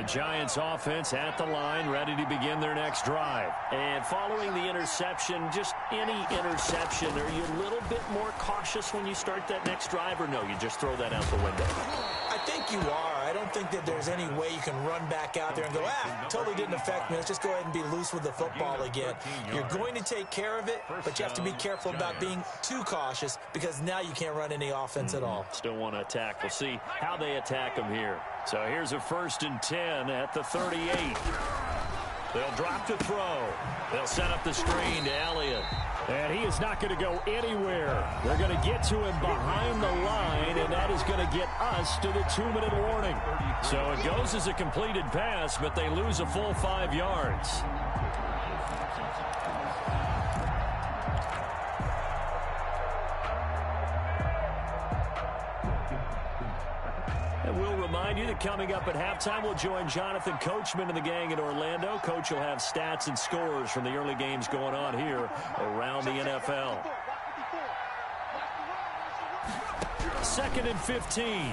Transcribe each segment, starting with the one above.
The Giants offense at the line, ready to begin their next drive. And following the interception, just any interception, are you a little bit more cautious when you start that next drive, or no, you just throw that out the window? I think you are. I don't think that there's any way you can run back out there and go, totally didn't affect me. Let's just go ahead and be loose with the football again. You're going to take care of it, but you have to be careful about being too cautious because now you can't run any offense at all. Still want to attack. We'll see how they attack them here. So here's a 1st and 10 at the 38. They'll drop to throw. They'll set up the screen to Elliott. And he is not going to go anywhere. They're going to get to him behind the line, and that is going to get us to the 2-minute warning. So it goes as a completed pass, but they lose a full 5 yards. We'll remind you that coming up at halftime, we'll join Jonathan Coachman and the gang in Orlando. Coach will have stats and scores from the early games going on here around the NFL. 2nd and 15.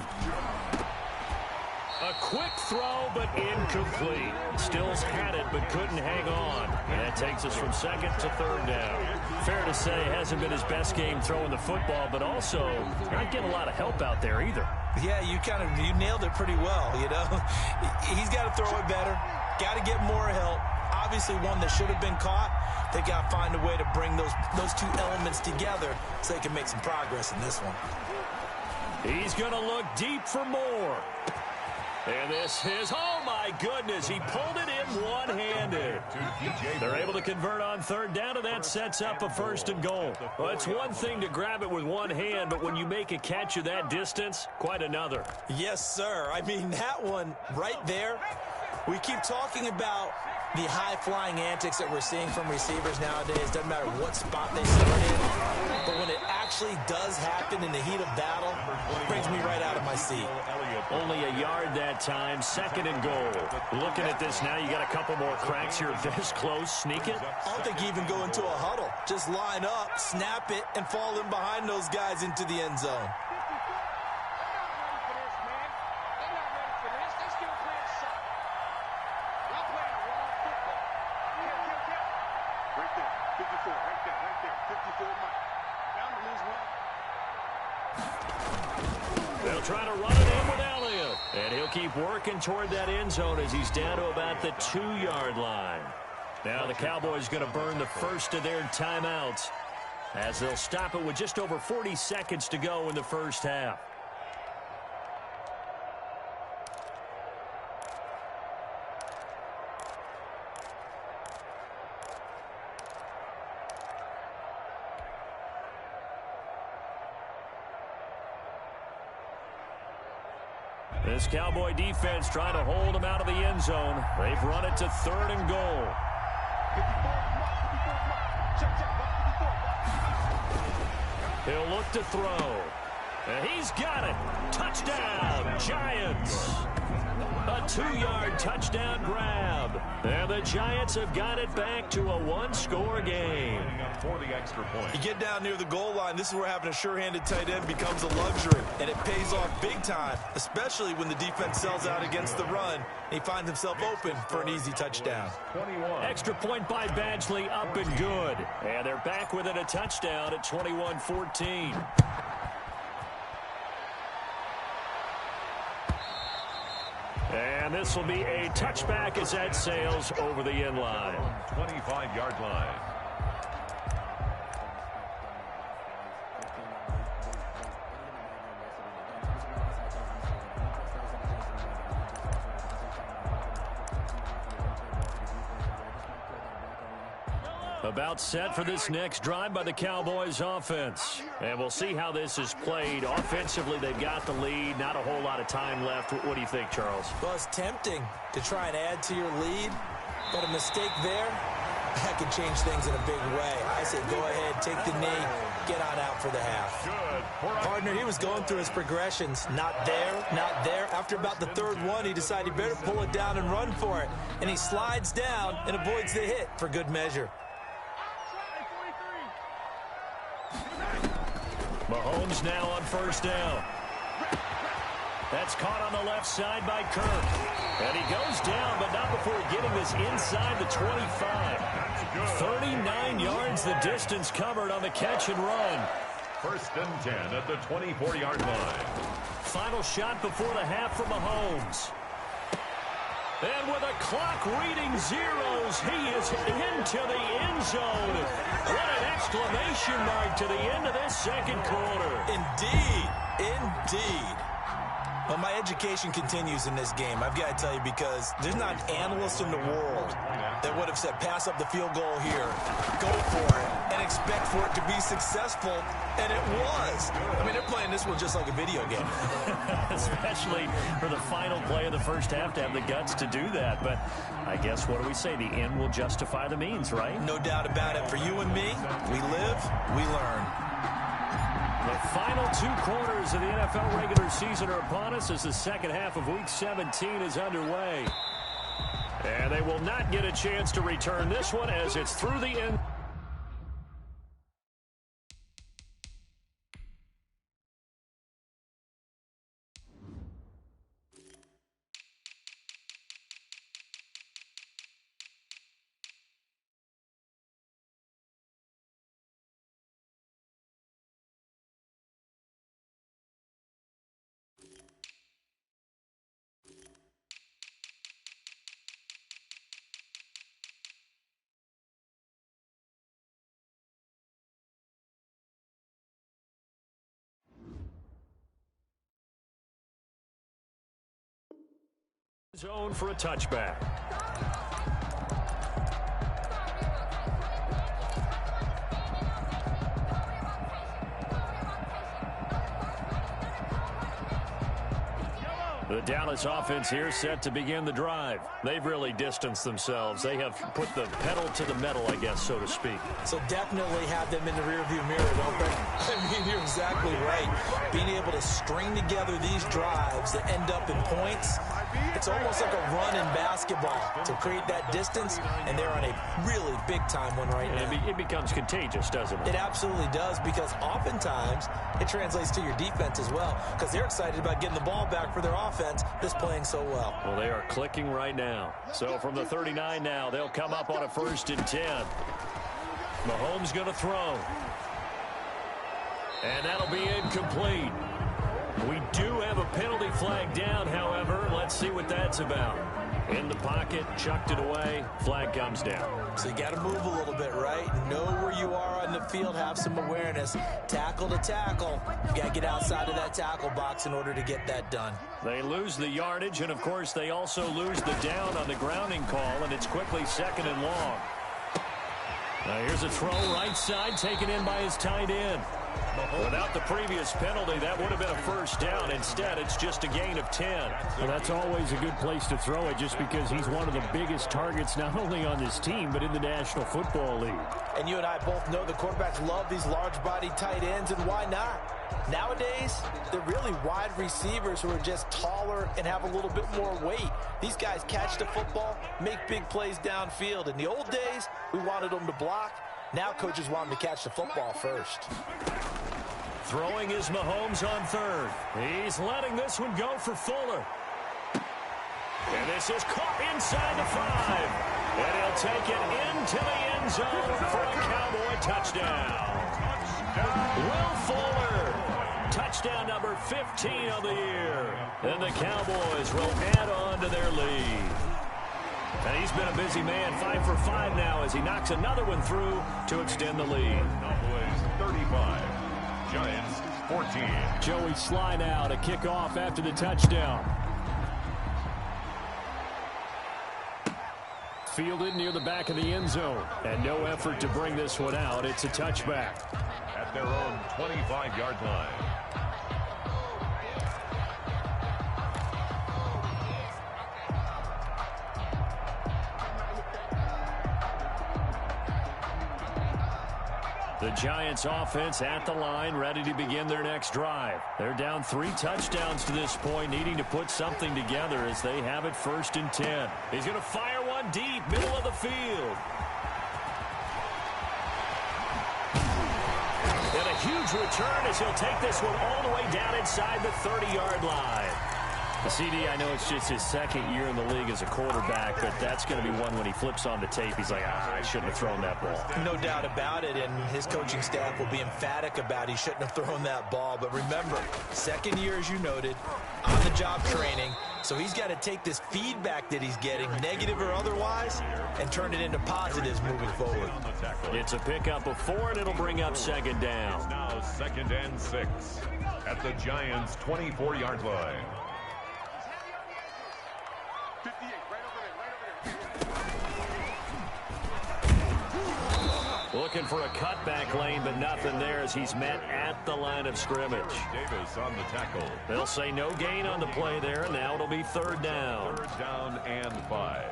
A quick throw, but incomplete. Stills had it, but couldn't hang on. And that takes us from 2nd to 3rd down. Fair to say, it hasn't been his best game throwing the football, but also not getting a lot of help out there either. Yeah, you nailed it pretty well, you know. He's got to throw it better. Got to get more help. Obviously one that should have been caught. They got to find a way to bring those two elements together so they can make some progress in this one. He's going to look deep for more. And this is, oh my goodness, he pulled it in one-handed. They're able to convert on 3rd down, and that sets up a 1st and goal. Well, it's one thing to grab it with one hand, but when you make a catch of that distance, quite another. Yes, sir. I mean, that one right there, we keep talking about the high-flying antics that we're seeing from receivers nowadays. Doesn't matter what spot they start in. But when it actually does happen in the heat of battle, it brings me right out of my seat. Only a yard that time, 2nd and goal. Looking at this now, you got a couple more cracks here. This close, sneak it. I don't think you even go into a huddle. Just line up, snap it, and fall in behind those guys into the end zone. They'll try to run it in with Elliott. And he'll keep working toward that end zone as he's down to about the 2-yard line. Now the Cowboys going to burn the first of their timeouts as they'll stop it with just over 40 seconds to go in the first half. This Cowboy defense trying to hold him out of the end zone. They've run it to 3rd and goal. He'll look to throw. And he's got it. Touchdown, Giants. A 2-yard touchdown grab. And the Giants have got it back to a 1-score game. For the extra point. You get down near the goal line, this is where having a sure-handed tight end becomes a luxury. And it pays off big time, especially when the defense sells out against the run. And he finds himself open for an easy touchdown. 21. Extra point by Badgley, up and good. And they're back within a touchdown at 21-14. And this will be a touchback as that sails over the end line. 25-yard line. About set for this next drive by the Cowboys offense. And we'll see how this is played. Offensively, they've got the lead. Not a whole lot of time left. What do you think, Charles? Well, it's tempting to try and add to your lead, but a mistake there, that could change things in a big way. I say go ahead, take the knee, get on out for the half. Partner, he was going through his progressions. Not there, not there. After about the 3rd one, he decided he better pull it down and run for it. And he slides down and avoids the hit for good measure. Mahomes now on 1st down. That's caught on the left side by Kirk. And he goes down, but not before getting this inside the 25. 39 yards the distance covered on the catch and run. 1st and 10 at the 24-yard line. Final shot before the half from Mahomes. And with a clock reading zeros, he is into the end zone. What an exclamation mark to the end of this second quarter. Indeed. Indeed. But my education continues in this game, I've got to tell you, because there's not an analyst in the world that would have said pass up the field goal here, go for it, and expect for it to be successful, and it was. I mean, they're playing this one just like a video game. Especially for the final play of the first half to have the guts to do that. But I guess, what do we say? The end will justify the means, right? No doubt about it. For you and me, we live, we learn. The final 2 quarters of the NFL regular season are upon us as the second half of Week 17 is underway. And they will not get a chance to return this one as it's through the end. Zone for a touchback. The Dallas offense here set to begin the drive. They've really distanced themselves. They have put the pedal to the metal, I guess, so to speak. So definitely have them in the rearview mirror, don't they? I mean, you're exactly right. Being able to string together these drives that end up in points, it's almost like a run in basketball to create that distance, and they're on a really big-time one right now. It becomes contagious, doesn't it? It absolutely does, because oftentimes it translates to your defense as well, because they're excited about getting the ball back for their offense that's playing so well. Well, they are clicking right now. So from the 39 now, they'll come up on a 1st and 10. Mahomes going to throw. And that'll be incomplete. We do have a penalty flag down, however. Let's see what that's about. In the pocket, chucked it away, flag comes down. So you got to move a little bit, right? Know where you are on the field, have some awareness. Tackle to tackle. You got to get outside of that tackle box in order to get that done. They lose the yardage, and of course they also lose the down on the grounding call, and it's quickly 2nd and long. Now here's a throw right side, taken in by his tight end. Without the previous penalty, that would have been a 1st down. Instead, it's just a gain of 10. Well, that's always a good place to throw it, just because he's one of the biggest targets not only on this team, but in the National Football League. And you and I both know the quarterbacks love these large-bodied tight ends, and why not? Nowadays, they're really wide receivers who are just taller and have a little bit more weight. These guys catch the football, make big plays downfield. In the old days, we wanted them to block. Now coaches want them to catch the football first. Throwing is Mahomes on 3rd. He's letting this one go for Fuller. And this is caught inside the 5. And he'll take it into the end zone for a Cowboy touchdown. Will Fuller, touchdown number 15 of the year. And the Cowboys will add on to their lead. And he's been a busy man, 5 for 5 now as he knocks another one through to extend the lead. Cowboys 35, Giants 14. Joey Sly now to kick off after the touchdown. Fielded near the back of the end zone. And no effort to bring this one out. It's a touchback. At their own 25-yard line. The Giants offense at the line, ready to begin their next drive. They're down 3 touchdowns to this point, needing to put something together as they have it 1st and 10. He's going to fire one deep, middle of the field. And a huge return as he'll take this one all the way down inside the 30-yard line. CD, I know it's just his second year in the league as a quarterback, but that's going to be one when he flips on the tape. He's like, I shouldn't have thrown that ball. No doubt about it, and his coaching staff will be emphatic about he shouldn't have thrown that ball. But remember, second year, as you noted, on-the-job training, so he's got to take this feedback that he's getting, negative or otherwise, and turn it into positives moving forward. It's a pickup of 4, and it'll bring up second down. Now 2nd and 6 at the Giants' 24-yard line. Looking for a cutback lane, but nothing there as he's met at the line of scrimmage. Davis on the tackle. They'll say no gain on the play there, and now it'll be 3rd down. 3rd down and 5.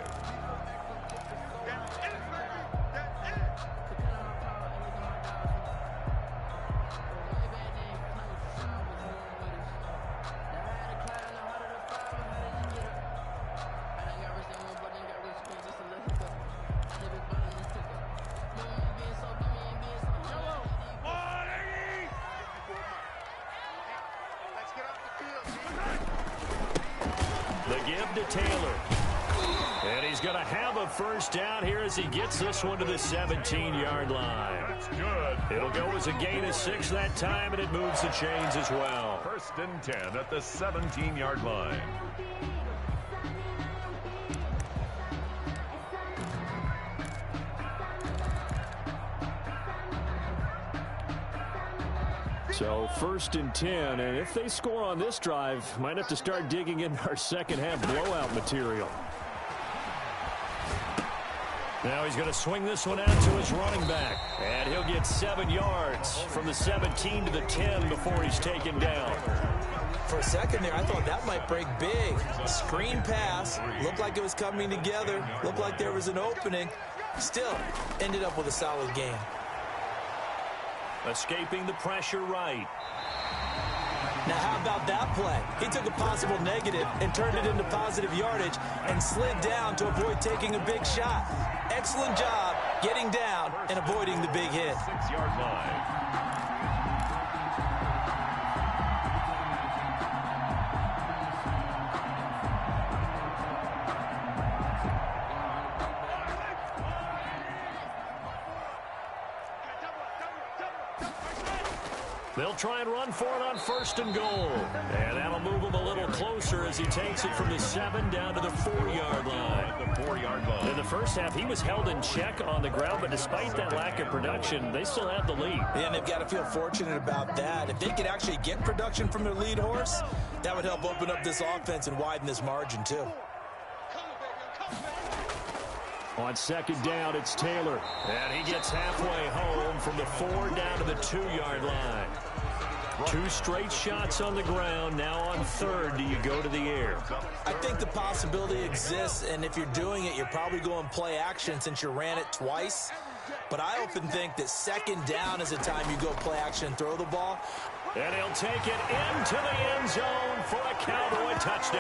Taylor. And he's going to have a first down here as he gets this one to the 17-yard line. That's good. It'll go as a gain of 6 that time, and it moves the chains as well. 1st and 10 at the 17-yard line. So 1st and 10, and if they score on this drive, might have to start digging in our second half blowout material. Now he's going to swing this one out to his running back, and he'll get 7 yards from the 17 to the 10 before he's taken down. For a second there, I thought that might break big. Screen pass, looked like it was coming together, looked like there was an opening. Still, ended up with a solid gain. Escaping the pressure right. Now, how about that play? He took a possible negative and turned it into positive yardage and slid down to avoid taking a big shot. Excellent job getting down and avoiding the big hit. 6-yard line. They'll try and run for it on 1st and goal. And that'll move him a little closer as he takes it from the 7 down to the 4-yard line. The 4-yard line. In the first half, he was held in check on the ground, but despite that lack of production, they still have the lead. And they've got to feel fortunate about that. If they could actually get production from their lead horse, that would help open up this offense and widen this margin too. On 2nd down, it's Taylor. And he gets halfway home from the 4 down to the 2-yard line. 2 straight shots on the ground. Now on 3rd, do you go to the air? I think the possibility exists, and if you're doing it, you're probably going play action since you ran it twice. But I often think that 2nd down is the time you go play action and throw the ball. And he'll take it into the end zone for a Cowboy touchdown.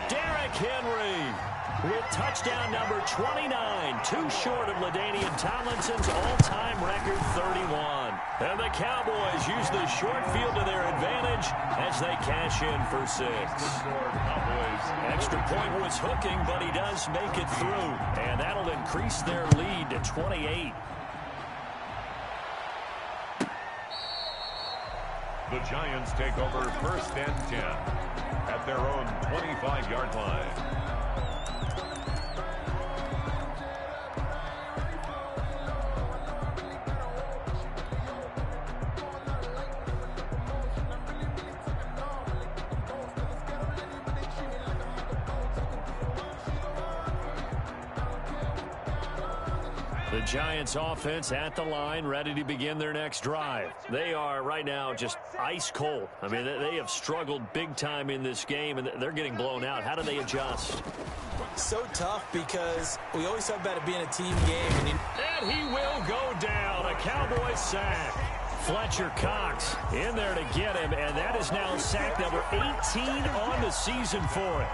Derrick Henry with touchdown number 29, 2 short of LaDainian Tomlinson's all-time record 31. And the Cowboys use the short field to their advantage as they cash in for 6. Extra point was hooking, but he does make it through. And that'll increase their lead to 28. The Giants take over 1st and 10 at their own 25-yard line. The Giants offense at the line, ready to begin their next drive. They are right now just ice cold. I mean, they have struggled big time in this game, and they're getting blown out. How do they adjust? So tough because we always talk about it being a team game. And he will go down. A Cowboy sack. Fletcher Cox in there to get him, and that is now sack number 18 on the season for it.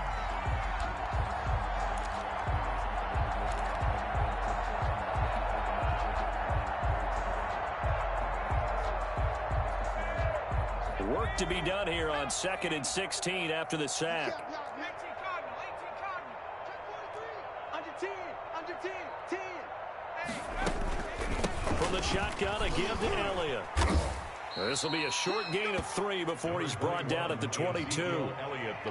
Work to be done here on 2nd and 16 after the sack. From the shotgun, a give to Elliott. This will be a short gain of 3 before he's brought down at the 22.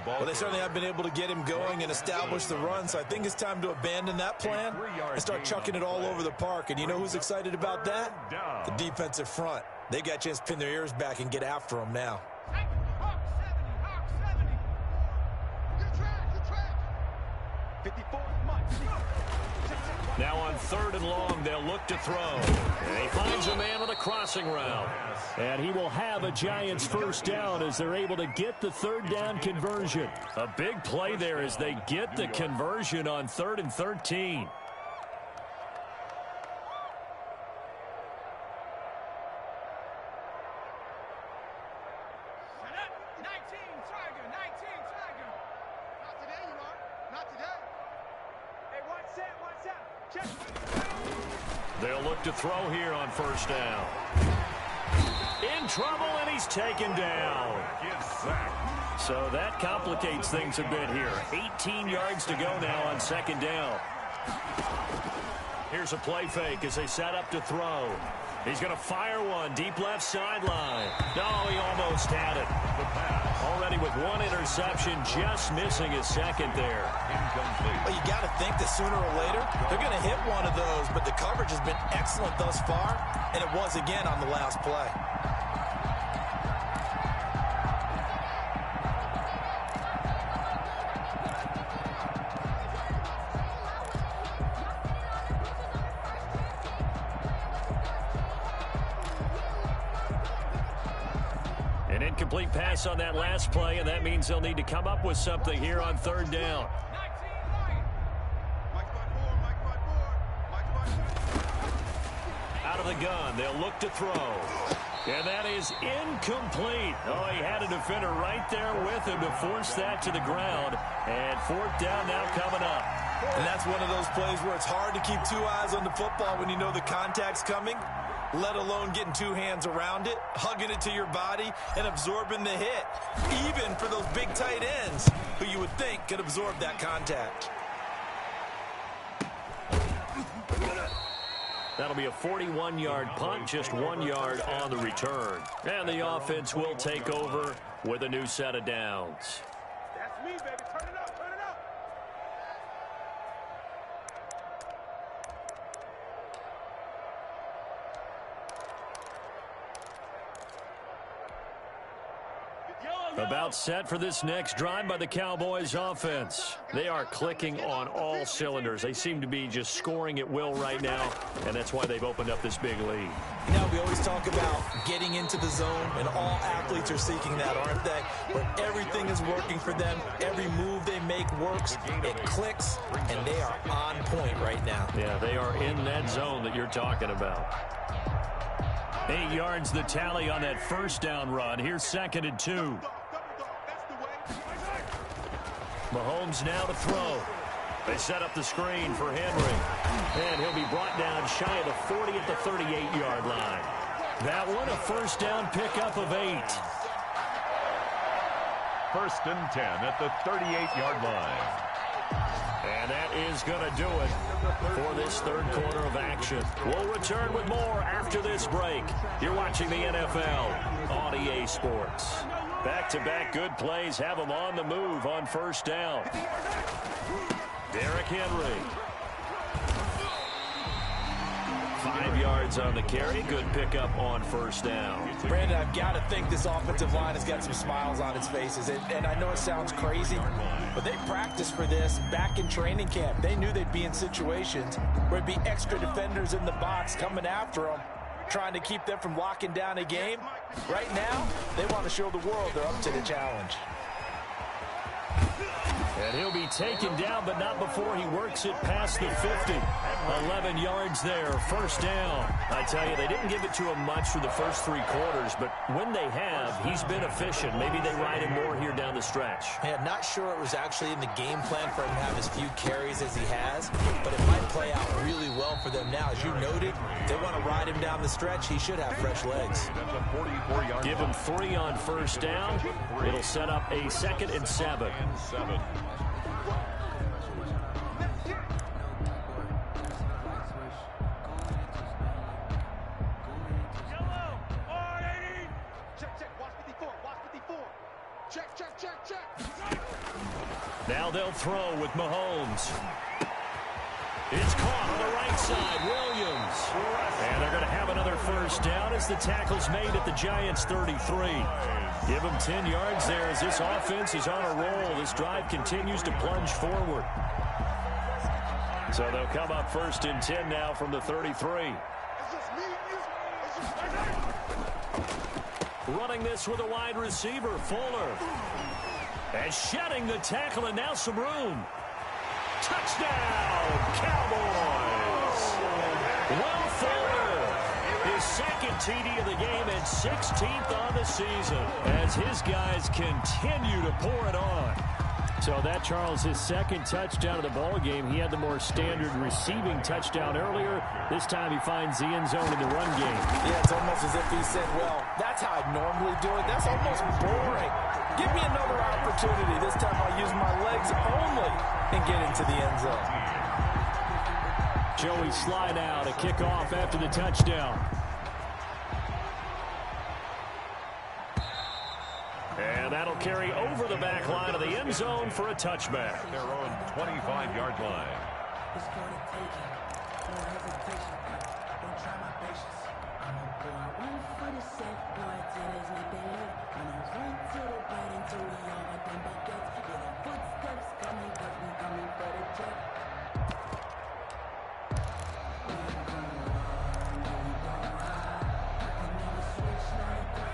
Well, they certainly have been able to get him going and establish the run, so I think it's time to abandon that plan and start chucking it all over the park. And you know who's excited about that? The defensive front. They got a chance to pin their ears back and get after him now. Now on 3rd and long, they'll look to throw. And he finds a man on the crossing route. And he will have a Giants first down as they're able to get the 3rd down conversion. A big play there as they get the conversion on 3rd and 13. They'll look to throw here on 1st down. In trouble, and he's taken down. So that complicates things a bit here. 18 yards to go now on 2nd down. Here's a play fake as they set up to throw. He's going to fire one deep left sideline. No, he almost had it. Already with 1 interception, just missing his 2nd there. Well, you got to think that sooner or later they're going to hit one of those, but the coverage has been excellent thus far, and it was again on the last play. An incomplete pass on that last play, and that means they'll need to come up with something here on 3rd down. Out of the gun, they'll look to throw. And that is incomplete. Oh, he had a defender right there with him to force that to the ground. And 4th down now coming up. And that's one of those plays where it's hard to keep 2 eyes on the football when you know the contact's coming, let alone getting 2 hands around it, hugging it to your body, and absorbing the hit, even for those big tight ends who you would think could absorb that contact. That'll be a 41-yard punt, just 1 yard on the return. And the offense will take over with a new set of downs. That's me, baby. Turn it up, turn it up. About set for this next drive by the Cowboys offense. They are clicking on all cylinders. They seem to be just scoring at will right now, and that's why they've opened up this big lead. Now we always talk about getting into the zone, and all athletes are seeking that, aren't they? Where everything is working for them, every move they make works, it clicks, and they are on point right now. Yeah, they are in that zone that you're talking about. 8 yards the tally on that 1st down run. Here's 2nd and 2. Mahomes now to throw. They set up the screen for Henry. And he'll be brought down shy of the 40 at the 38-yard line. That one, a 1st down pickup of 8. 1st and 10 at the 38-yard line. And that is going to do it for this 3rd quarter of action. We'll return with more after this break. You're watching the NFL on EA Sports. Back-to-back good plays have them on the move on 1st down. Derrick Henry. 5 yards on the carry. Good pickup on 1st down. Brandon, I've got to think this offensive line has got some smiles on its faces. And I know it sounds crazy, but they practiced for this back in training camp. They knew they'd be in situations where it'd be extra defenders in the box coming after them, trying to keep them from locking down a game. Right now, they want to show the world they're up to the challenge. And he'll be taken down, but not before he works it past the 50. 11 yards there, first down. I tell you, they didn't give it to him much for the first 3 quarters, but when they have, he's been efficient. Maybe they ride him more here down the stretch. Yeah, not sure it was actually in the game plan for him to have as few carries as he has, but it might play out really well for them now. As you noted, if they want to ride him down the stretch, he should have fresh legs. Give him 3 on first down. It'll set up a 2nd and 7. Now they'll throw with Mahomes. It's caught on the right side, Williams. And they're going to have another first down as the tackle's made at the Giants' 33. Give them 10 yards there as this offense is on a roll. This drive continues to plunge forward. So they'll come up 1st and 10 now from the 33. Running this with a wide receiver, Fuller. And shedding the tackle, and now some room. Touchdown, Cowboys! Will Fuller, his 2nd TD of the game and 16th on the season as his guys continue to pour it on. So that, Charles, his 2nd touchdown of the ball game. He had the more standard receiving touchdown earlier. This time he finds the end zone in the run game. Yeah, it's almost as if he said, well, that's how I normally do it. That's almost boring. Give me another opportunity. This time I'll use my legs only and get into the end zone. Joey slide out, a kickoff after the touchdown. And that'll carry over the back line of the end zone for a touchback. Their own 25-yard line.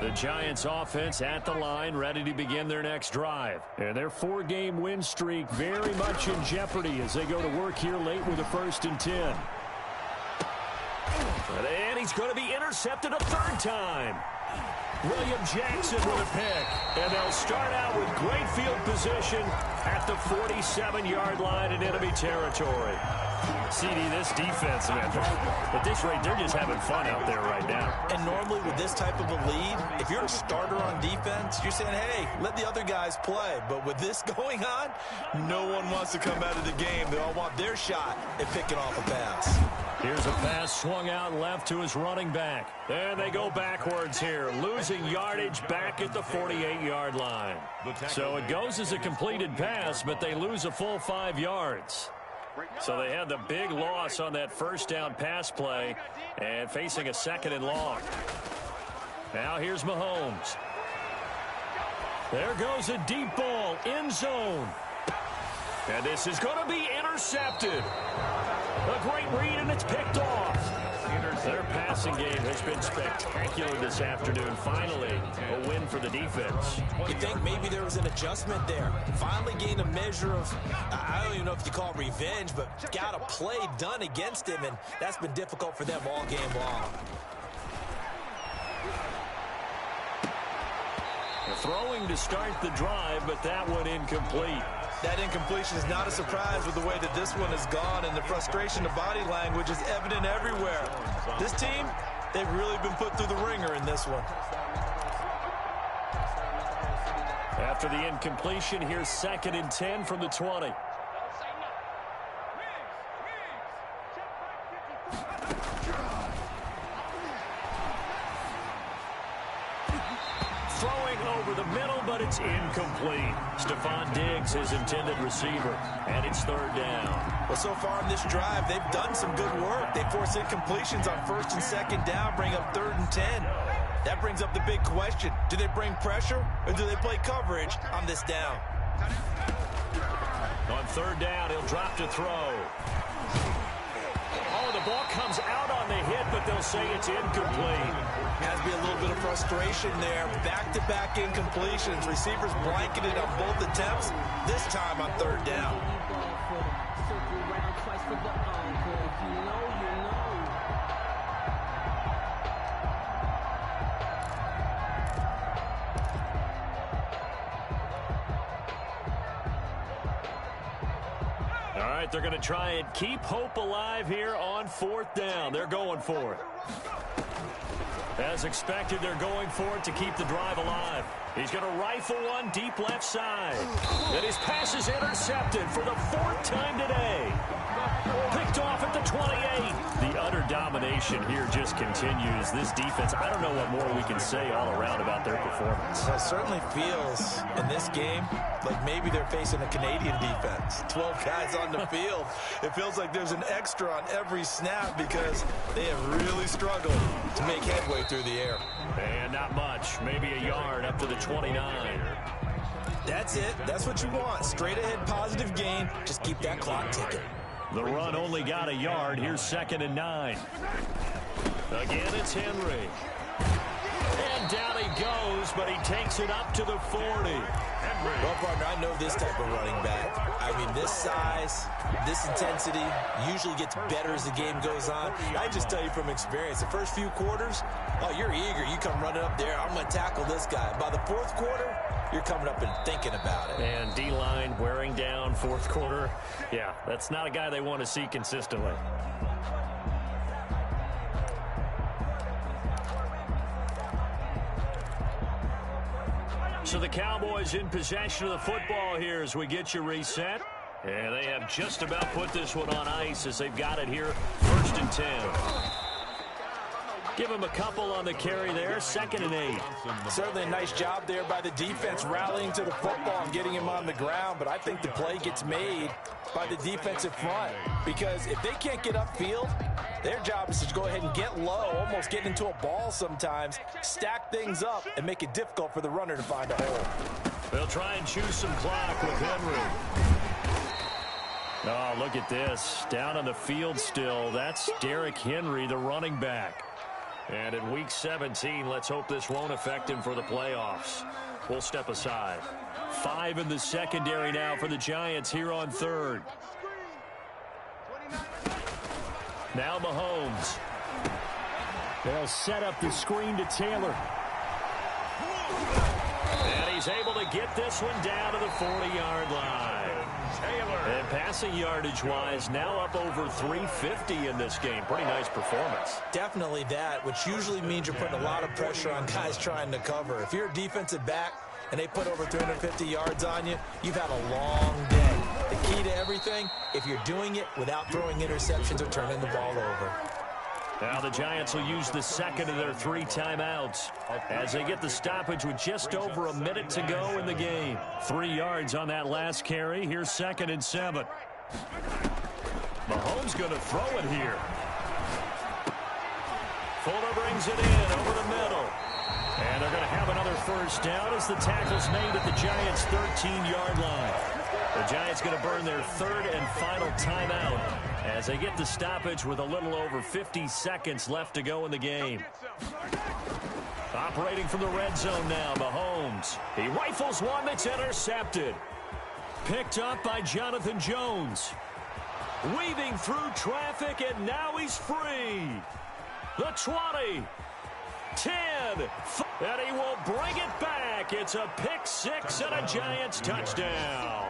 The Giants offense at the line, ready to begin their next drive. And their 4-game win streak very much in jeopardy as they go to work here late with a 1st and 10. And he's going to be intercepted a 3rd time. William Jackson with a pick. And they'll start out with great field position at the 47-yard line in enemy territory. CD, this defense, man, at this rate, they're just having fun out there right now. And normally with this type of a lead, if you're a starter on defense, you're saying, hey, let the other guys play. But with this going on, no one wants to come out of the game. They all want their shot at picking off a pass. Here's a pass swung out left to his running back. And they go backwards here, losing yardage back at the 48-yard line. So it goes as a completed pass, but they lose a full 5 yards. So they had the big loss on that first down pass play and facing a 2nd and long. Now here's Mahomes. There goes a deep ball, end zone. And this is going to be intercepted. A great read, and it's picked off. Their passing game has been spectacular this afternoon. Finally, a win for the defense. You think maybe there was an adjustment there. Finally gained a measure of, I don't even know if you call it revenge, but got a play done against him, and that's been difficult for them all game long. Throwing to start the drive, but that one incomplete. That incompletion is not a surprise with the way that this one has gone, and the frustration of body language is evident everywhere. This team, they've really been put through the ringer in this one. After the incompletion, here's 2nd and 10 from the 20. The middle, but it's incomplete. Stephon Diggs, his intended receiver, and it's 3rd down. Well, so far in this drive, they've done some good work. They force incompletions on 1st and 2nd down, bring up 3rd and 10. That brings up the big question. Do they bring pressure, or do they play coverage on this down? On 3rd down, he'll drop to throw. Oh, the ball comes out on the hit, but they'll say it's incomplete. Has to be a little bit of frustration there. Back-to-back incompletions. Receivers blanketed on both attempts, this time on third down. All right, they're going to try and keep hope alive here on fourth down. They're going for it. As expected, they're going for it to keep the drive alive. He's going to rifle one deep left side. And his pass is intercepted for the fourth time today. Picked off at the 28. The utter domination here just continues. This defense, I don't know what more we can say all around about their performance. It certainly feels in this game like maybe they're facing a Canadian defense. 12 guys on the field. It feels like there's an extra on every snap because they have really struggled to make headway through the air. And not much. Maybe a yard up to the 29. That's it. That's what you want. Straight ahead positive gain. Just keep that clock ticking. The run only got a yard. Here's 2nd and 9. Again, it's Henry. And down he goes, but he takes it up to the 40. Well, partner, I know this type of running back. I mean, this size, this intensity usually gets better as the game goes on. I just tell you from experience, the first few quarters, oh, you're eager. You come running up there. I'm going to tackle this guy. By the fourth quarter, you're coming up and thinking about it. And D-line wearing down fourth quarter. Yeah, that's not a guy they want to see consistently. So the Cowboys in possession of the football here as we get you reset. And they have just about put this one on ice as they've got it here. 1st and 10. Give him a couple on the carry there. 2nd and 8. Certainly a nice job there by the defense rallying to the football and getting him on the ground. But I think the play gets made by the defensive front. Because if they can't get upfield, their job is to go ahead and get low, almost get into a ball sometimes, stack things up, and make it difficult for the runner to find a hole. They'll try and choose some clock with Henry. Oh, look at this. Down on the field still. That's Derrick Henry, the running back. And in Week 17, let's hope this won't affect him for the playoffs. We'll step aside. 5 in the secondary now for the Giants here on 3rd. Now Mahomes. They'll set up the screen to Taylor. And he's able to get this one down to the 40-yard line. Taylor. And passing yardage-wise, now up over 350 in this game. Pretty nice performance. Definitely that, which usually means you're putting a lot of pressure on guys trying to cover. If you're a defensive back and they put over 350 yards on you, you've had a long day. The key to everything, if you're doing it without throwing interceptions or turning the ball over. Now the Giants will use the 2nd of their 3 timeouts as they get the stoppage with just over a minute to go in the game. 3 yards on that last carry. Here's 2nd and 7. Mahomes going to throw it here. Fuller brings it in over the middle. And they're going to have another first down as the tackle's made at the Giants' 13-yard line. The Giants going to burn their 3rd and final timeout as they get the stoppage with a little over 50 seconds left to go in the game. Operating from the red zone now, Mahomes. He rifles one that's intercepted. Picked up by Jonathan Jones. Weaving through traffic, and now he's free. The 20. 10. And he will bring it back. It's a pick 6 and a Giants touchdown.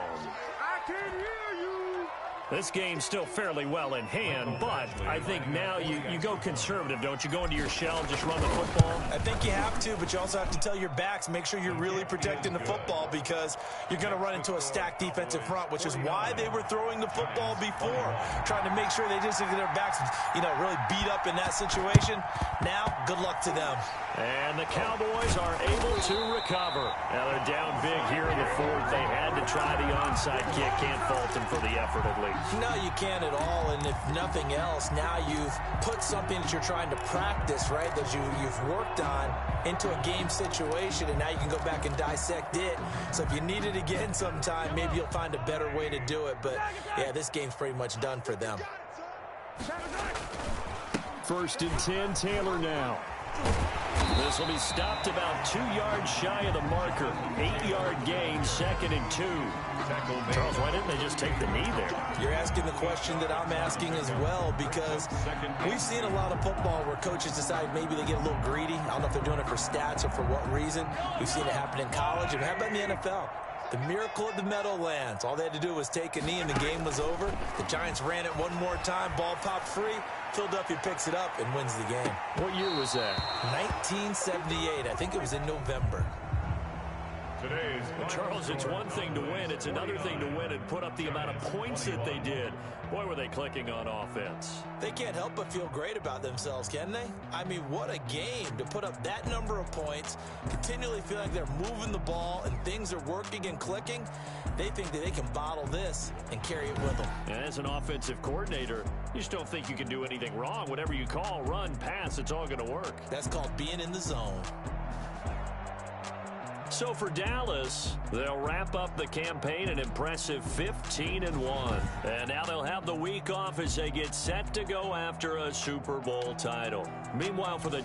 I can hear you. This game's still fairly well in hand, but I think now you go conservative, don't you? Go into your shell, just run the football? I think you have to, but you also have to tell your backs, make sure you're really protecting the football because you're going to run into a stacked defensive front, which is why they were throwing the football before, trying to make sure they just get their backs, really beat up in that situation. Now, good luck to them. And the Cowboys are able to recover. Now they're down big here in the 4th. They had to try the onside kick. Can't fault them for the effort, at least. No, you can't at all. And if nothing else, now you've put something that you're trying to practice, right, that you've worked on into a game situation, and now you can go back and dissect it. So if you need it again sometime, maybe you'll find a better way to do it. But, yeah, this game's pretty much done for them. 1st and 10, Taylor now. This will be stopped about 2 yards shy of the marker. 8-yard gain, 2nd and 2. Charles, why didn't they just take the knee there? You're asking the question that I'm asking as well, because we've seen a lot of football where coaches decide maybe they get a little greedy. I don't know if they're doing it for stats or for what reason. We've seen it happen in college, and how about in the NFL? The miracle of the Meadowlands. All they had to do was take a knee and the game was over. The Giants ran it one more time. Ball popped free. Philadelphia picks it up and wins the game. What year was that? 1978. I think it was in November. Charles, it's one thing to win. It's another thing to win and put up the amount of points that they did. Boy, were they clicking on offense. They can't help but feel great about themselves, can they? I mean, what a game to put up that number of points, continually feel like they're moving the ball and things are working and clicking. They think that they can bottle this and carry it with them. And as an offensive coordinator, you just don't think you can do anything wrong. Whatever you call, run, pass, it's all going to work. That's called being in the zone. So for Dallas, they'll wrap up the campaign an impressive 15-1. And now they'll have the week off as they get set to go after a Super Bowl title. Meanwhile, for the